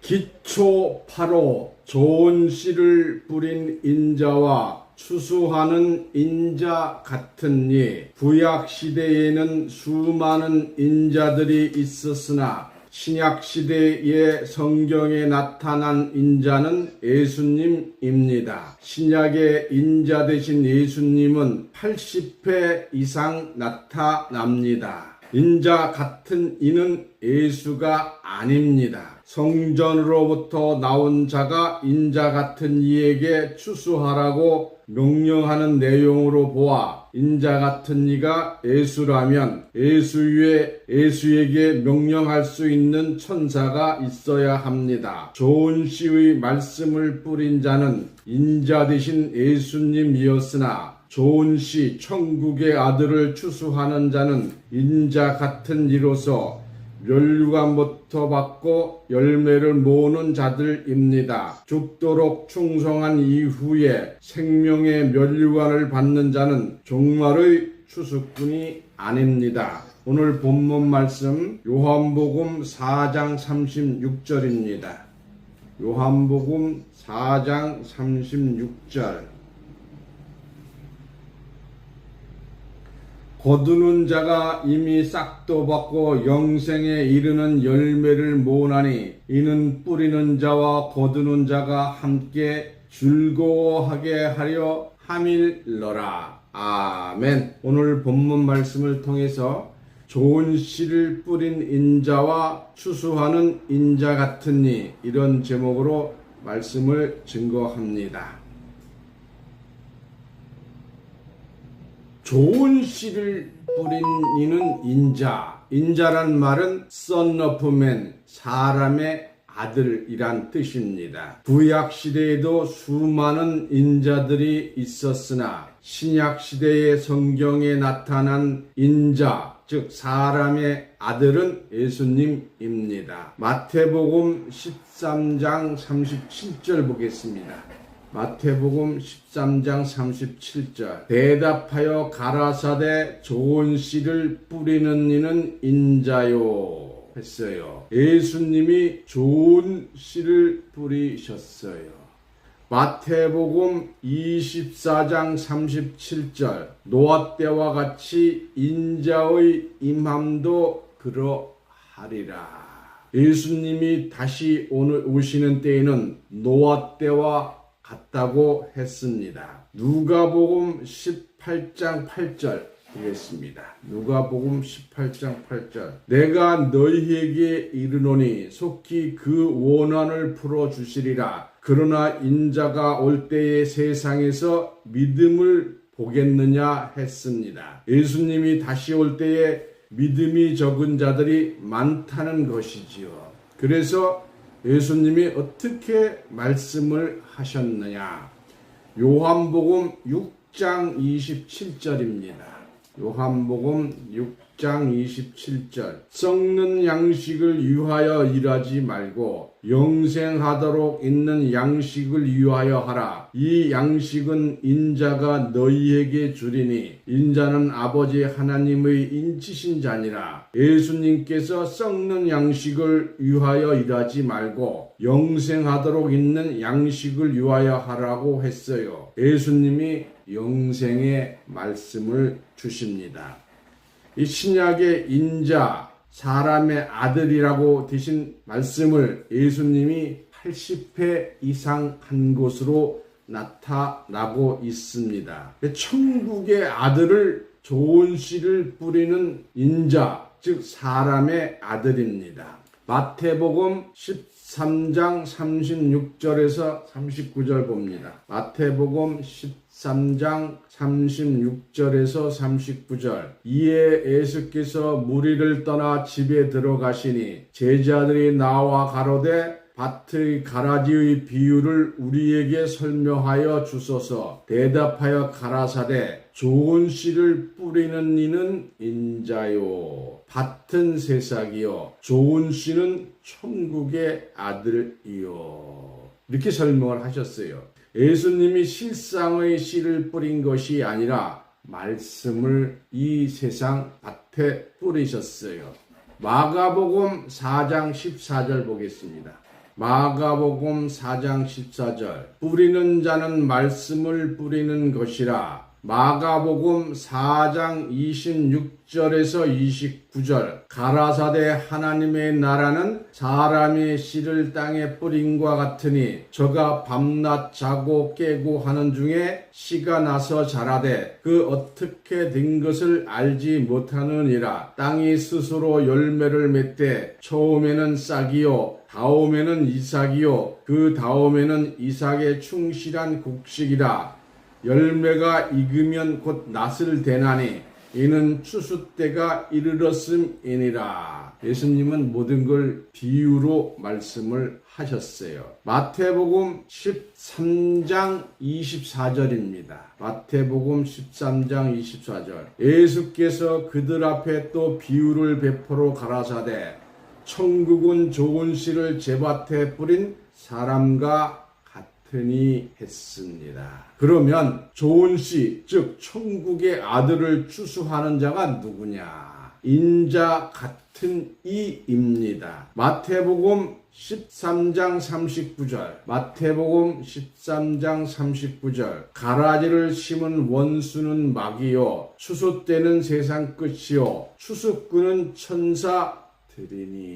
기초 8호 좋은 씨를 뿌린 인자와 추수하는 인자 같으니 구약시대에는 수많은 인자들이 있었으나 신약시대의 성경에 나타난 인자는 예수님입니다. 신약의 인자 되신 예수님은 80회 이상 나타납니다. 인자 같은 이는 예수가 아닙니다. 성전으로부터 나온 자가 인자 같은 이에게 추수하라고 명령하는 내용으로 보아 인자 같은 이가 예수라면 예수에게 명령할 수 있는 천사가 있어야 합니다. 좋은 씨의 말씀을 뿌린 자는 인자 되신 예수님이었으나 좋은 씨 천국의 아들을 추수하는 자는 인자 같은 이로서 멸류관부터 받고 열매를 모으는 자들입니다. 죽도록 충성한 이후에 생명의 멸류관을 받는 자는 종말의 추수꾼이 아닙니다. 오늘 본문 말씀 요한복음 4장 36절입니다. 요한복음 4장 36절 거두는 자가 이미 싹도 받고 영생에 이르는 열매를 모으나니 이는 뿌리는 자와 거두는 자가 함께 즐거워하게 하려 함일러라. 아멘. 오늘 본문 말씀을 통해서 좋은 씨를 뿌린 인자와 추수하는 인자 같으니 이런 제목으로 말씀을 증거합니다. 좋은 씨를 뿌린 이는 인자. 인자란 말은 son of man, 사람의 아들이란 뜻입니다. 구약시대에도 수많은 인자들이 있었으나 신약시대의 성경에 나타난 인자, 즉 사람의 아들은 예수님입니다. 마태복음 13장 37절 보겠습니다. 마태복음 13장 37절 대답하여 가라사대 좋은 씨를 뿌리는 이는 인자요 했어요. 예수님이 좋은 씨를 뿌리셨어요. 마태복음 24장 37절 노아 때와 같이 인자의 임함도 그러하리라. 예수님이 다시 오시는 때에는 노아 때와 같다고 했습니다. 누가복음 18장 8절 보겠습니다. 누가복음 18장 8절 내가 너희에게 이르노니 속히 그 원한을 풀어주시리라. 그러나 인자가 올 때에 세상에서 믿음을 보겠느냐 했습니다. 예수님이 다시 올 때에 믿음이 적은 자들이 많다는 것이지요. 그래서 예수님이 어떻게 말씀을 하셨느냐? 요한복음 6장 27절입니다. 요한복음 6장 27절 썩는 양식을 위하여 일하지 말고 영생하도록 있는 양식을 위하여 하라. 이 양식은 인자가 너희에게 주리니 인자는 아버지 하나님의 인치신 자니라. 예수님께서 썩는 양식을 위하여 일하지 말고 영생하도록 있는 양식을 위하여 하라고 했어요. 예수님이 영생의 말씀을 주십니다. 이 신약의 인자, 사람의 아들이라고 되신 말씀을 예수님이 80회 이상 한 것으로 나타나고 있습니다. 천국의 아들을 좋은 씨를 뿌리는 인자, 즉 사람의 아들입니다. 마태복음 13장 36절에서 39절 봅니다. 마태복음 13장 36절에서 39절 이에 예수께서 무리를 떠나 집에 들어가시니 제자들이 나와 가로되 밭의 가라지의 비유를 우리에게 설명하여 주소서. 대답하여 가라사대 좋은 씨를 뿌리는 이는 인자요 밭은 새싹이요 좋은 씨는 천국의 아들이요. 이렇게 설명을 하셨어요. 예수님이 실상의 씨를 뿌린 것이 아니라 말씀을 이 세상 밭에 뿌리셨어요. 마가복음 4장 14절 보겠습니다. 마가복음 4장 14절 뿌리는 자는 말씀을 뿌리는 것이라. 마가복음 4장 26절에서 29절 가라사대 하나님의 나라는 사람의 씨를 땅에 뿌린과 같으니 저가 밤낮 자고 깨고 하는 중에 씨가 나서 자라되 그 어떻게 된 것을 알지 못하느니라. 땅이 스스로 열매를 맺되 처음에는 싹이요 다음에는 이삭이요 그 다음에는 이삭의 충실한 곡식이라. 열매가 익으면 곧 낫을 대나니 이는 추수 때가 이르렀음이니라. 예수님은 모든 걸 비유로 말씀을 하셨어요. 마태복음 13장 24절입니다. 마태복음 13장 24절 예수께서 그들 앞에 또 비유를 베풀어 가라사대 천국은 좋은 씨를 제밭에 뿌린 사람과 같으니 했습니다. 그러면 좋은 씨, 즉 천국의 아들을 추수하는 자가 누구냐? 인자 같은 이입니다. 마태복음 13장 39절 마태복음 13장 39절 가라지를 심은 원수는 마귀요 추수 때는 세상 끝이요 추수꾼은 천사들이니.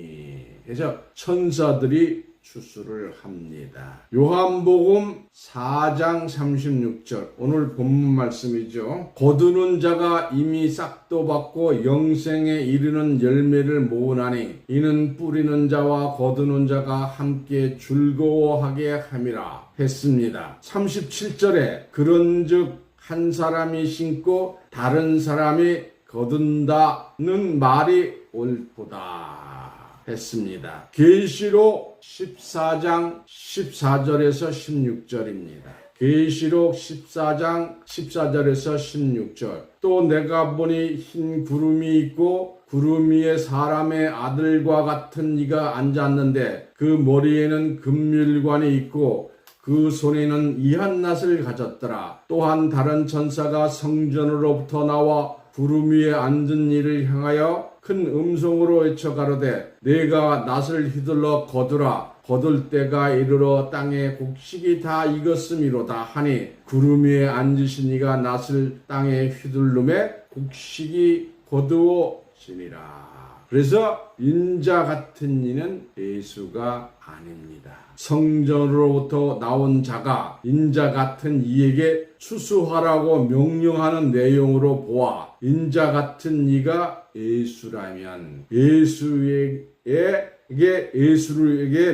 그래서 천사들이 추수를 합니다. 요한복음 4장 36절 오늘 본문 말씀이죠. 거두는 자가 이미 싹도 받고 영생에 이르는 열매를 모으나니 이는 뿌리는 자와 거두는 자가 함께 즐거워하게 함이라 했습니다. 37절에 그런즉 한 사람이 심고 다른 사람이 거둔다는 말이 옳도다 했습니다. 계시록 14장 14절에서 16절입니다. 계시록 14장 14절에서 16절 또 내가 보니 흰 구름이 있고 구름 위에 사람의 아들과 같은 이가 앉았는데 그 머리에는 금밀관이 있고 그 손에는 이한낫을 가졌더라. 또한 다른 천사가 성전으로부터 나와 구름 위에 앉은 이를 향하여 큰 음성으로 외쳐 가로되 내가 낫을 휘둘러 거두라. 거둘 때가 이르러 땅에 곡식이 다 익었음이로다 하니 구름 위에 앉으신 이가 낫을 땅에 휘둘름에 곡식이 거두어지니라. 그래서 인자 같은 이는 예수가 아닙니다. 성전으로부터 나온 자가 인자 같은 이에게 추수하라고 명령하는 내용으로 보아 인자 같은 이가 예수라면 예수에게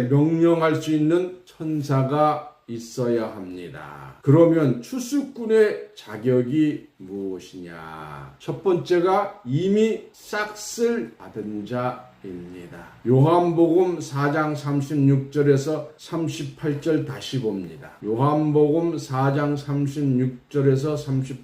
명령할 수 있는 천사가 있어야 합니다. 그러면 추수꾼의 자격이 무엇이냐? 첫 번째가 이미 싹을 받은 자입니다. 요한복음 4장 36절에서 38절 다시 봅니다. 요한복음 4장 36절에서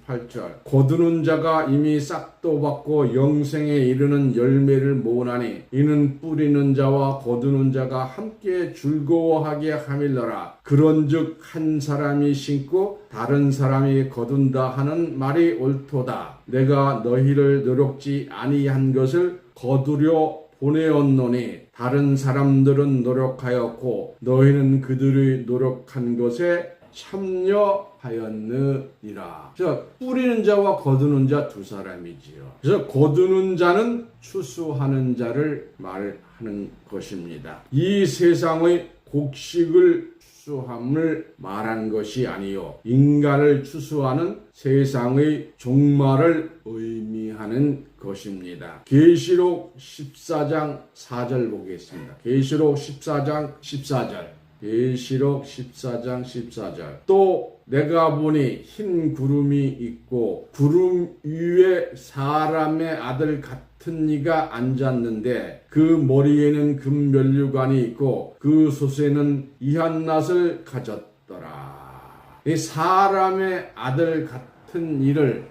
38절 거두는 자가 이미 싹도 받고 영생에 이르는 열매를 모으나니 이는 뿌리는 자와 거두는 자가 함께 즐거워하게 함일러라. 그런즉 한 사람이 심고 다른 사람이 거둔다 하는 말이 옳도다. 내가 너희를 노력지 아니한 것을 거두려 보내었노니 다른 사람들은 노력하였고 너희는 그들의 노력한 것에 참여하였느니라. 그래서 뿌리는 자와 거두는 자 두 사람이지요. 그래서 거두는 자는 추수하는 자를 말하는 것입니다. 이 세상의 곡식을 추수함을 말한 것이 아니요 인간을 추수하는 세상의 종말을 의미하는 것입니다. 계시록 14장 4절 보겠습니다. 계시록 14장 14절 계시록 14장 14절 또 내가 보니 흰 구름이 있고 구름 위에 사람의 아들 같은 이가 앉았는데 그 머리에는 금면류관이 있고 그 솥에는 이한낫을 가졌더라. 이 사람의 아들 같은 이를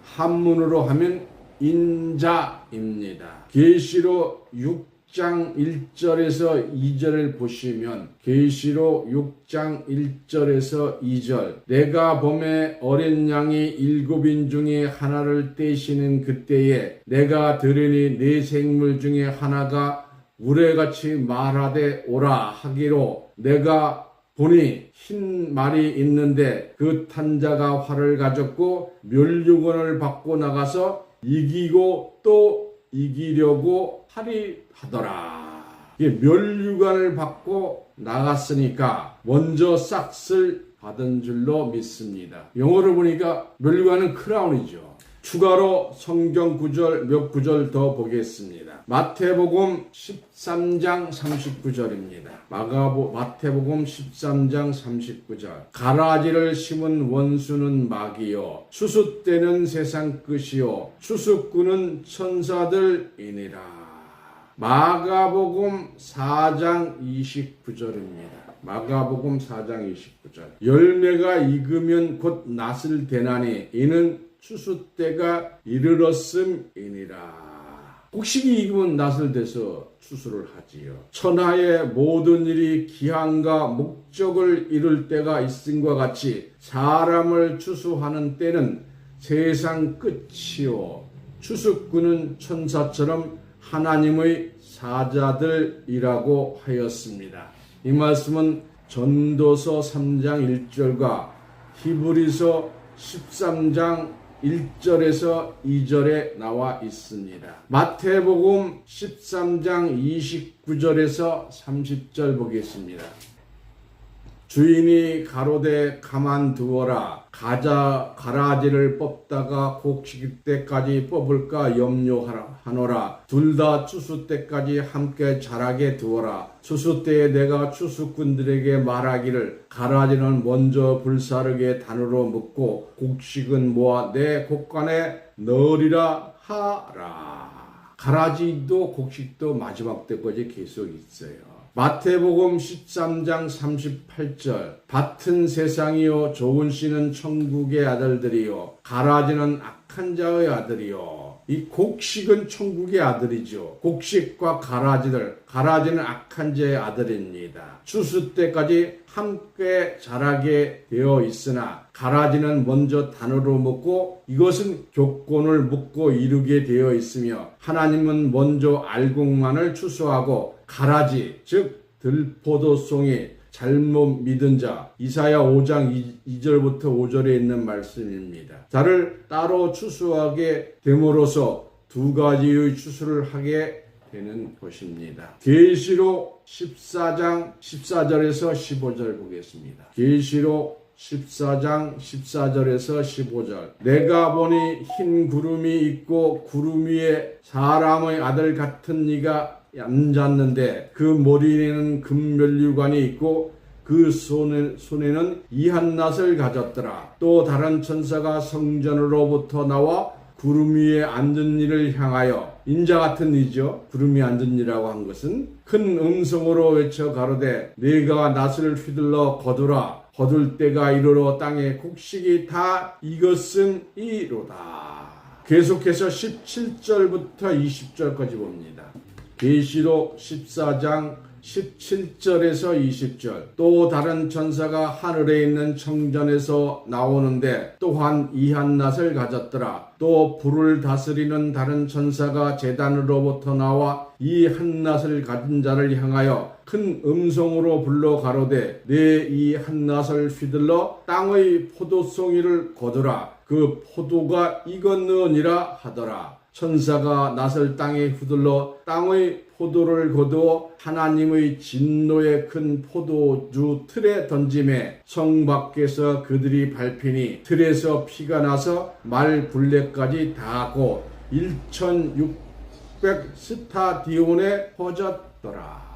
한문으로 하면 인자입니다. 계시록 6장 1절에서 2절을 보시면 계시록 6장 1절에서 2절 내가 범에 어린 양이 7인 중에 하나를 떼시는 그때에 내가 들으니 네 생물 중에 하나가 우레같이 말하되 오라 하기로 내가 보니 흰 말이 있는데 그 탄자가 활을 가졌고 멸류관을 받고 나가서 이기고 또 이기려고 하리하더라. 멸류관을 받고 나갔으니까 먼저 싹을 받은 줄로 믿습니다. 영어로 보니까 멸류관은 크라운이죠. 추가로 성경 구절 몇 구절 더 보겠습니다. 마태복음 13장 39절입니다. 마태복음 13장 39절. 가라지를 심은 원수는 마귀요 추수 때는 세상 끝이요 추수꾼은 천사들이니라. 마가복음 4장 29절입니다. 마가복음 4장 29절. 열매가 익으면 곧 낫을 대나니 이는 추수 때가 이르렀음이니라. 곡식이 익으면 낫을 대서 추수를 하지요. 천하의 모든 일이 기한과 목적을 이룰 때가 있음과 같이 사람을 추수하는 때는 세상 끝이요 추수꾼은 천사처럼 하나님의 사자들이라고 하였습니다. 이 말씀은 전도서 3장 1절과 히브리서 13장 1절에서 2절에 나와 있습니다. 마태복음 13장 29절에서 30절 보겠습니다. 주인이 가로되 가만두어라. 가라지를 뽑다가 곡식 때까지 뽑을까 염려하노라. 둘 다 추수 때까지 함께 자라게 두어라. 추수 때에 내가 추수꾼들에게 말하기를 가라지는 먼저 불사르게 단으로 묶고 곡식은 모아 내 곡간에 넣으리라 하라. 가라지도 곡식도 마지막 때까지 계속 있어요. 마태복음 13장 38절. 밭은 세상이요 좋은 씨는 천국의 아들들이요 가라지는 악한 자의 아들이요. 이 곡식은 천국의 아들이죠. 곡식과 가라지는 악한 자의 아들입니다. 추수 때까지 함께 자라게 되어 있으나 가라지는 먼저 단으로 묶고 이것은 교권을 묶고 이루게 되어 있으며 하나님은 먼저 알곡만을 추수하고 가라지 즉 들포도송이 잘못 믿은 자 이사야 5장 2절부터 5절에 있는 말씀입니다. 자를 따로 추수하게 됨으로써 두 가지의 추수를 하게 되는 것입니다. 계시록 14장 14절에서 15절 보겠습니다. 계시록 14장 14절에서 15절. 내가 보니 흰 구름이 있고 구름 위에 사람의 아들 같은 이가 앉았는데 그 머리에는 금면류관이 있고 그 손에는 이한낫을 가졌더라. 또 다른 천사가 성전으로부터 나와 구름 위에 앉은 이를 향하여 인자 같은 이죠. 구름 위에 앉은 이라고 한 것은 큰 음성으로 외쳐 가로되 네가 낫을 휘둘러 거두라. 거둘 때가 이르러 땅에 곡식이 다 익었음이로다. 계속해서 17절부터 20절까지 봅니다. 계시록 14장 17절에서 20절. 또 다른 천사가 하늘에 있는 청전에서 나오는데 또한 이한낫을 가졌더라. 또 불을 다스리는 다른 천사가 제단으로부터 나와 이 한낫을 가진 자를 향하여 큰 음성으로 불러 가로되 내 이 한낫을 휘둘러 땅의 포도송이를 거두라. 그 포도가 익었느니라 하더라. 천사가 낫을 땅에 휘둘러 땅의 포도를 거두어 하나님의 진노의 큰 포도주 틀에 던짐에 성 밖에서 그들이 밟히니 틀에서 피가 나서 말 굴레까지 닿고 1600 스타디온에 퍼졌더라.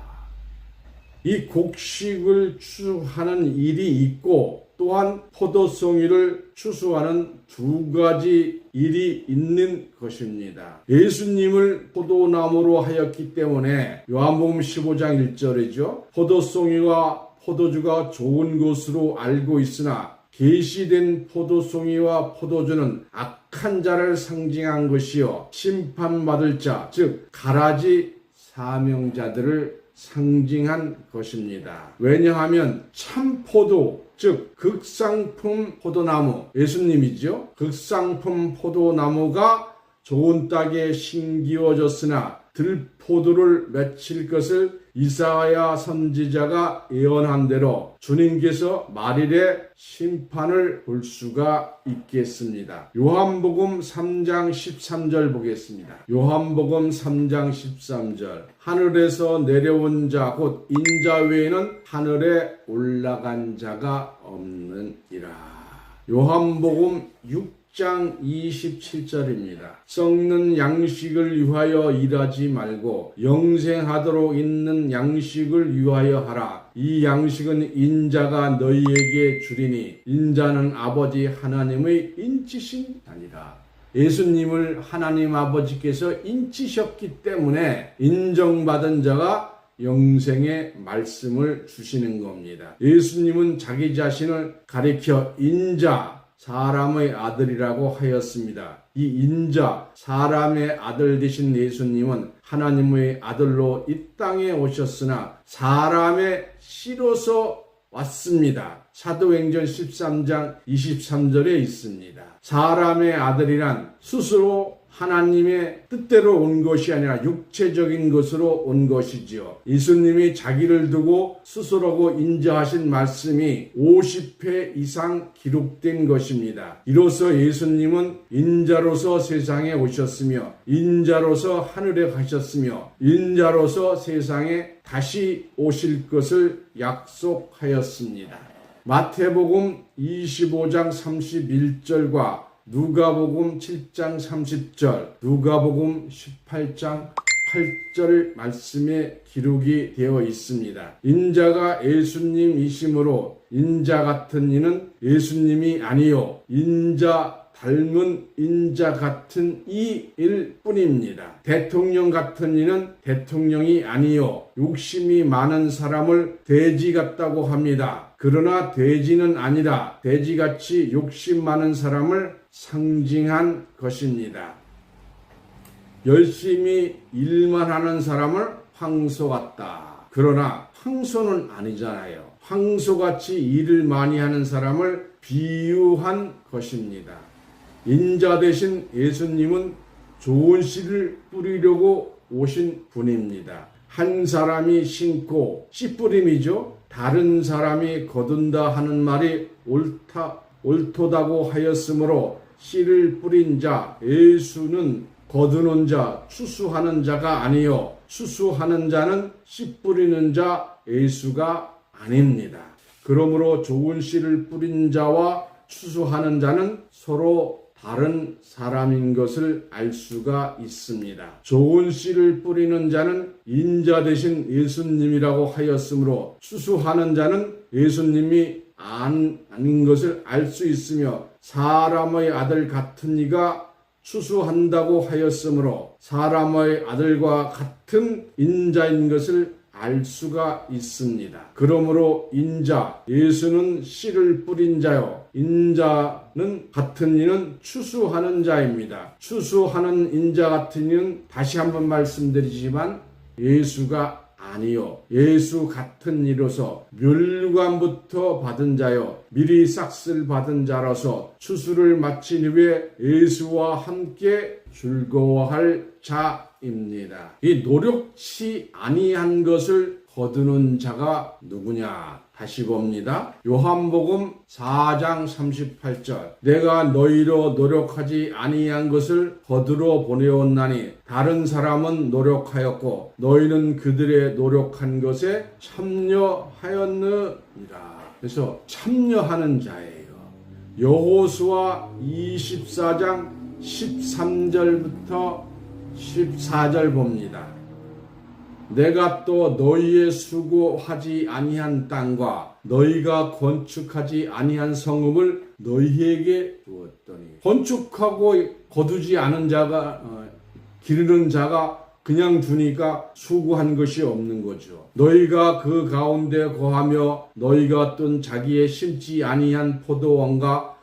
이 곡식을 추수하는 일이 있고 또한 포도송이를 추수하는 두 가지 일이 있는 것입니다. 예수님을 포도나무로 하였기 때문에 요한복음 15장 1절이죠. 포도송이와 포도주가 좋은 것으로 알고 있으나 계시된 포도송이와 포도주는 악한 자를 상징한 것이요 심판받을 자, 즉 가라지 사명자들을 상징한 것입니다. 왜냐하면 참포도 즉 극상품 포도나무 예수님이죠. 극상품 포도나무가 좋은 땅에 심기워졌으나 들포도를 맺힐 것을 이사야 선지자가 예언한 대로 주님께서 말일에 심판을 볼 수가 있겠습니다. 요한복음 3장 13절 보겠습니다. 요한복음 3장 13절 하늘에서 내려온 자 곧 인자 외에는 하늘에 올라간 자가 없느니라. 요한복음 6장 27절입니다. 썩는 양식을 위하여 일하지 말고 영생하도록 있는 양식을 위하여 하라. 이 양식은 인자가 너희에게 주리니 인자는 아버지 하나님의 인치신 아니라. 예수님을 하나님 아버지께서 인치셨기 때문에 인정받은 자가 영생의 말씀을 주시는 겁니다. 예수님은 자기 자신을 가리켜 인자, 사람의 아들이라고 하였습니다. 이 인자, 사람의 아들 되신 예수님은 하나님의 아들로 이 땅에 오셨으나 사람의 씨로서 왔습니다. 사도행전 13장 23절에 있습니다. 사람의 아들이란 스스로 하나님의 뜻대로 온 것이 아니라 육체적인 것으로 온 것이지요. 예수님이 자기를 두고 스스로고 인자하신 말씀이 50회 이상 기록된 것입니다. 이로써 예수님은 인자로서 세상에 오셨으며 인자로서 하늘에 가셨으며 인자로서 세상에 다시 오실 것을 약속하였습니다. 마태복음 25장 31절과 누가복음 7장 30절, 누가복음 18장 8절 말씀에 기록이 되어 있습니다. 인자가 예수님이시므로 인자 같은 이는 예수님이 아니요 인자 닮은 인자 같은 이일 뿐입니다. 대통령 같은 이는 대통령이 아니요 욕심이 많은 사람을 돼지 같다고 합니다. 그러나 돼지는 아니라 돼지같이 욕심 많은 사람을 상징한 것입니다. 열심히 일만 하는 사람을 황소 같다. 그러나 황소는 아니잖아요. 황소같이 일을 많이 하는 사람을 비유한 것입니다. 인자 대신 예수님은 좋은 씨를 뿌리려고 오신 분입니다. 한 사람이 심고 씨 뿌림이죠. 다른 사람이 거둔다 하는 말이 옳도다고 하였으므로 씨를 뿌린 자, 예수는 거두는 자, 추수하는 자가 아니요 추수하는 자는 씨 뿌리는 자, 예수가 아닙니다. 그러므로 좋은 씨를 뿌린 자와 추수하는 자는 서로 다른 사람인 것을 알 수가 있습니다. 좋은 씨를 뿌리는 자는 인자 대신 예수님이라고 하였으므로 추수하는 자는 예수님이 아닌 것을 알 수 있으며 사람의 아들 같은 이가 추수한다고 하였으므로 사람의 아들과 같은 인자인 것을 알 수가 있습니다. 그러므로 인자, 예수는 씨를 뿌린 자요. 인자는 같은 이는 추수하는 자입니다. 추수하는 인자 같은 이는 다시 한번 말씀드리지만 예수가 아니요 예수 같은 이로서 멸관부터 받은 자요 미리 싹쓸 받은 자로서 추수를 마친 후에 예수와 함께 즐거워할 자입니다. 이 노력치 아니한 것을 거두는 자가 누구냐? 다시 봅니다. 요한복음 4장 38절 내가 너희로 노력하지 아니한 것을 거두러 보내었나니 다른 사람은 노력하였고 너희는 그들의 노력한 것에 참여하였느니라. 그래서 참여하는 자예요. 여호수아 24장 13절부터 14절 봅니다. 내가 또 너희의 수고하지 아니한 땅과 너희가 건축하지 아니한 성읍을 너희에게 주었더니 건축하고 거두지 않은 자가 기르는 자가 그냥 두니까 수고한 것이 없는 거죠. 너희가 그 가운데 거하며 너희가 뜬 자기의 심지 아니한 포도원과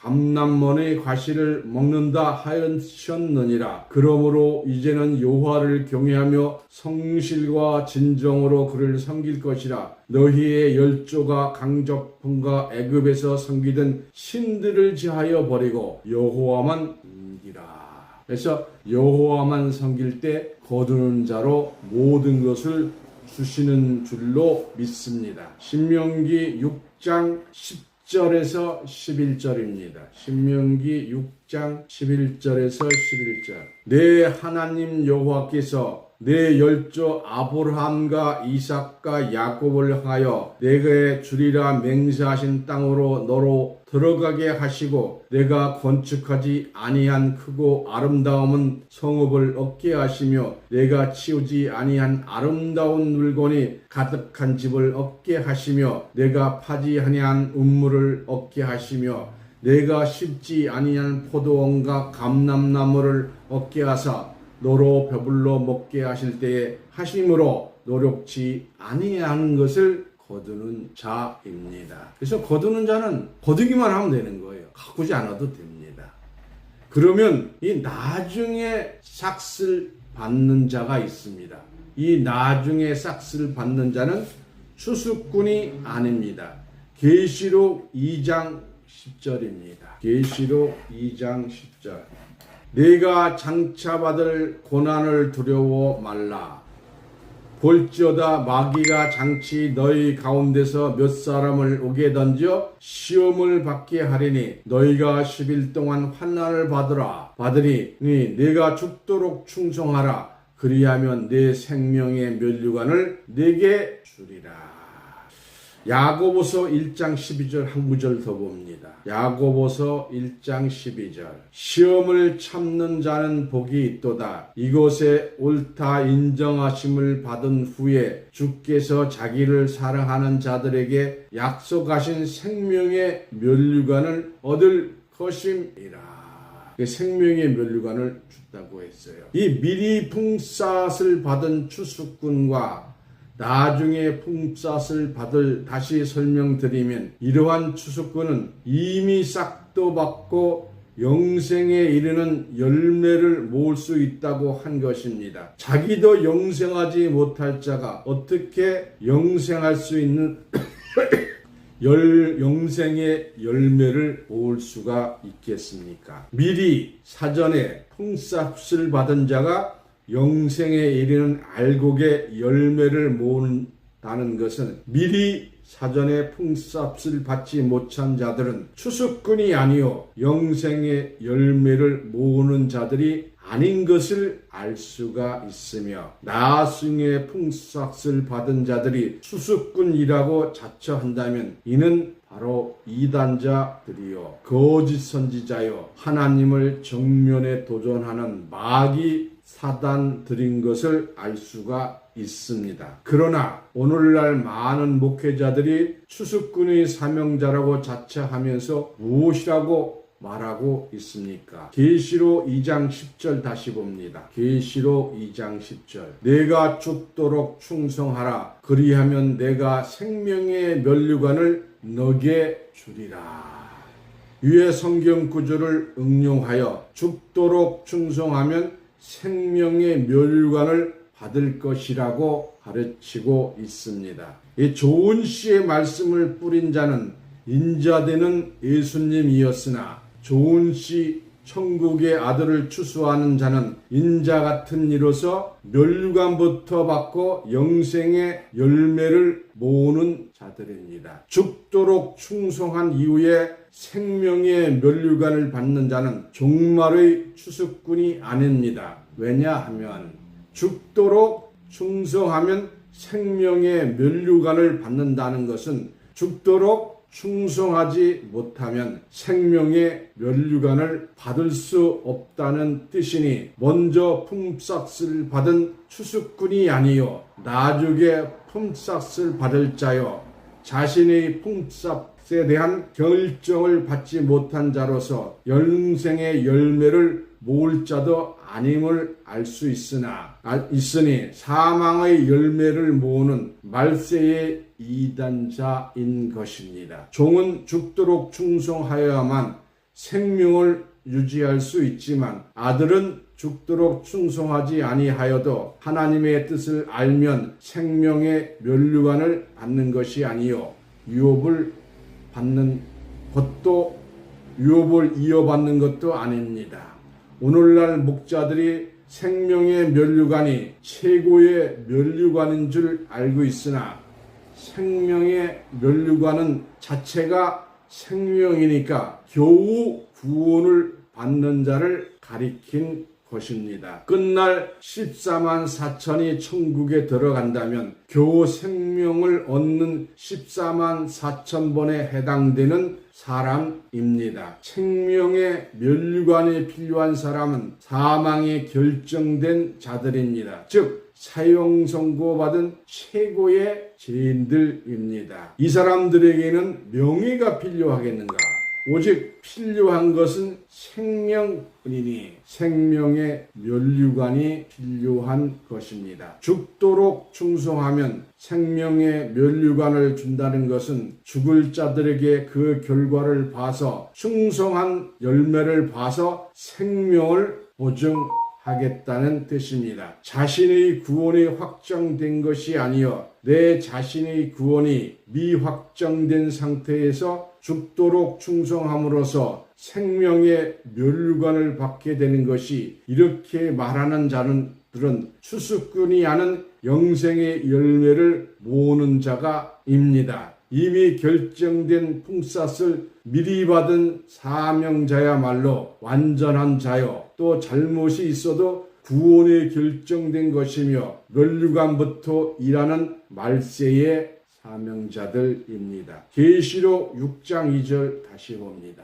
감람원의 과실을 먹는다 하였느니라. 그러므로 이제는 여호와를 경외하며 성실과 진정으로 그를 섬길 것이라. 너희의 열조가 강적품과 애굽에서 섬기던 신들을 지하여 버리고 여호와만 섬기라. 그래서 여호와만 섬길 때 거두는 자로 모든 것을 주시는 줄로 믿습니다. 신명기 6장 10절에서 11절입니다. 신명기 6장 11절에서 11절. 내 하나님 여호와께서 내 열조 아브라함과 이삭과 야곱을 하여 내게 주리라 맹세하신 땅으로 너로 들어가게 하시고 내가 건축하지 아니한 크고 아름다운 성읍을 얻게 하시며 내가 치우지 아니한 아름다운 물건이 가득한 집을 얻게 하시며 내가 파지 아니한 음물을 얻게 하시며 내가 심지 아니한 포도원과 감람나무를 얻게 하사 너로 배불러 먹게 하실 때에 하심으로 노력지 아니하는 것을 거두는 자입니다. 그래서 거두는 자는 거두기만 하면 되는 거예요. 가꾸지 않아도 됩니다. 그러면 이 나중에 삭슬 받는 자가 있습니다. 이 나중에 삭슬 받는 자는 추수꾼이 아닙니다. 계시록 2장 10절입니다. 계시록 2장 10절. 네가 장차 받을 고난을 두려워 말라. 볼지어다 마귀가 장치 너희 가운데서 몇 사람을 오게 던져 시험을 받게 하리니 너희가 10일 동안 환난을 받으니 네가 죽도록 충성하라. 그리하면 내 생명의 면류관을 네게 주리라. 야고보서 1장 12절 한 구절 더 봅니다. 야고보서 1장 12절. 시험을 참는 자는 복이 있도다. 이곳에 옳다 인정하심을 받은 후에 주께서 자기를 사랑하는 자들에게 약속하신 생명의 면류관을 얻을 것임이라. 생명의 면류관을 줬다고 했어요. 이 미리 풍쌌을 받은 추수꾼과 나중에 풍쌌을 받을 다시 설명드리면 이러한 추수꾼은 이미 싹도 받고 영생에 이르는 열매를 모을 수 있다고 한 것입니다. 자기도 영생하지 못할 자가 어떻게 영생할 수 있는 영생의 열매를 모을 수가 있겠습니까? 미리 사전에 풍쌌을 받은 자가 영생에 이르는 알곡의 열매를 모은다는 것은 미리 사전에 풍쌌을 받지 못한 자들은 추수꾼이 아니요 영생의 열매를 모으는 자들이 아닌 것을 알 수가 있으며 나중에 풍쌌을 받은 자들이 추수꾼이라고 자처한다면 이는 바로 이단자들이요 거짓 선지자요 하나님을 정면에 도전하는 마귀 사단들인 것을 알 수가 있습니다. 그러나 오늘날 많은 목회자들이 추수꾼의 사명자라고 자처하면서 무엇이라고 말하고 있습니까? 계시록 2장 10절 다시 봅니다. 계시록 2장 10절. 내가 죽도록 충성하라. 그리하면 내가 생명의 면류관을 너게 주리라. 위의 성경 구절을 응용하여 죽도록 충성하면 생명의 면류관을 받을 것이라고 가르치고 있습니다. 이 좋은 씨의 말씀을 뿌린 자는 인자되는 예수님이었으나 좋은 씨 천국의 아들을 추수하는 자는 인자 같은 이로서 면류관부터 받고 영생의 열매를 모으는 자들입니다. 죽도록 충성한 이후에 생명의 면류관을 받는 자는 종말의 추수꾼이 아닙니다. 왜냐하면 죽도록 충성하면 생명의 면류관을 받는다는 것은 죽도록 충성하지 못하면 생명의 면류관을 받을 수 없다는 뜻이니 먼저 품삯을 받은 추수꾼이 아니요 나중에 품삯을 받을 자요 자신의 품삯에 대한 결정을 받지 못한 자로서 영생의 열매를 모을 자도 아님을 알 수 있으니 사망의 열매를 모으는 말세의 이단자인 것입니다. 종은 죽도록 충성하여야만 생명을 유지할 수 있지만 아들은 죽도록 충성하지 아니하여도 하나님의 뜻을 알면 생명의 면류관을 받는 것이 아니요 유업을 이어받는 것도 아닙니다. 오늘날 목자들이 생명의 면류관이 최고의 면류관인 줄 알고 있으나 생명의 면류관은 자체가 생명이니까 겨우 구원을 받는 자를 가리킨 것입니다. 끝날 14만 4천이 천국에 들어간다면 겨우 생명을 얻는 14만 4천 번에 해당되는 사람입니다. 생명의 면류관이 필요한 사람은 사망이 결정된 자들입니다. 즉 사형 선고받은 최고의 죄인들입니다. 이 사람들에게는 명예가 필요하겠는가? 오직 필요한 것은 생명뿐이니 생명의 면류관이 필요한 것입니다. 죽도록 충성하면 생명의 면류관을 준다는 것은 죽을 자들에게 그 결과를 봐서 충성한 열매를 봐서 생명을 보증하겠다는 뜻입니다. 자신의 구원이 확정된 것이 아니여 내 자신의 구원이 미확정된 상태에서 죽도록 충성함으로써 생명의 면류관을 받게 되는 것이, 이렇게 말하는 자들은 추수꾼이 아는 영생의 열매를 모으는 자가입니다. 이미 결정된 풍삿을 미리 받은 사명자야말로 완전한 자요, 또 잘못이 있어도 구원이 결정된 것이며 면류관부터 일하는 말세의 사명자들입니다. 계시록 6장 2절 다시 봅니다.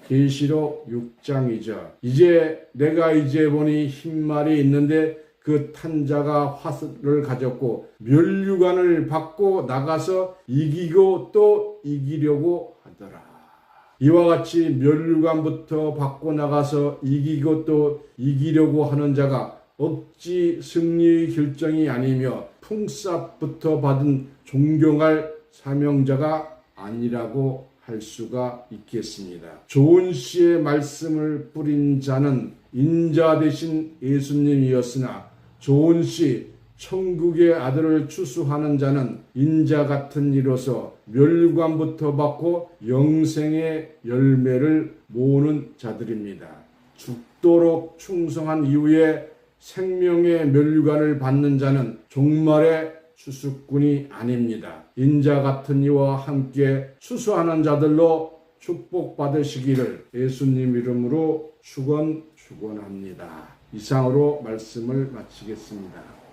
계시록 6장 2절. 이제 내가 보니 흰말이 있는데 그 탄 자가 화살을 가졌고 면류관을 받고 나가서 이기고 또 이기려고 하더라. 이와 같이 면류관부터 받고 나가서 이기고 또 이기려고 하는 자가 억지 승리의 결정이 아니며 풍삽부터 받은 존경할 사명자가 아니라고 할 수가 있겠습니다. 좋은 씨의 말씀을 뿌린 자는 인자 되신 예수님이었으나 좋은 씨, 천국의 아들을 추수하는 자는 인자 같은 이로서 면류관부터 받고 영생의 열매를 모으는 자들입니다. 죽도록 충성한 이후에 생명의 면류관을 받는 자는 종말의 추수꾼이 아닙니다. 인자 같은 이와 함께 추수하는 자들로 축복받으시기를 예수님 이름으로 축원합니다. 이상으로 말씀을 마치겠습니다.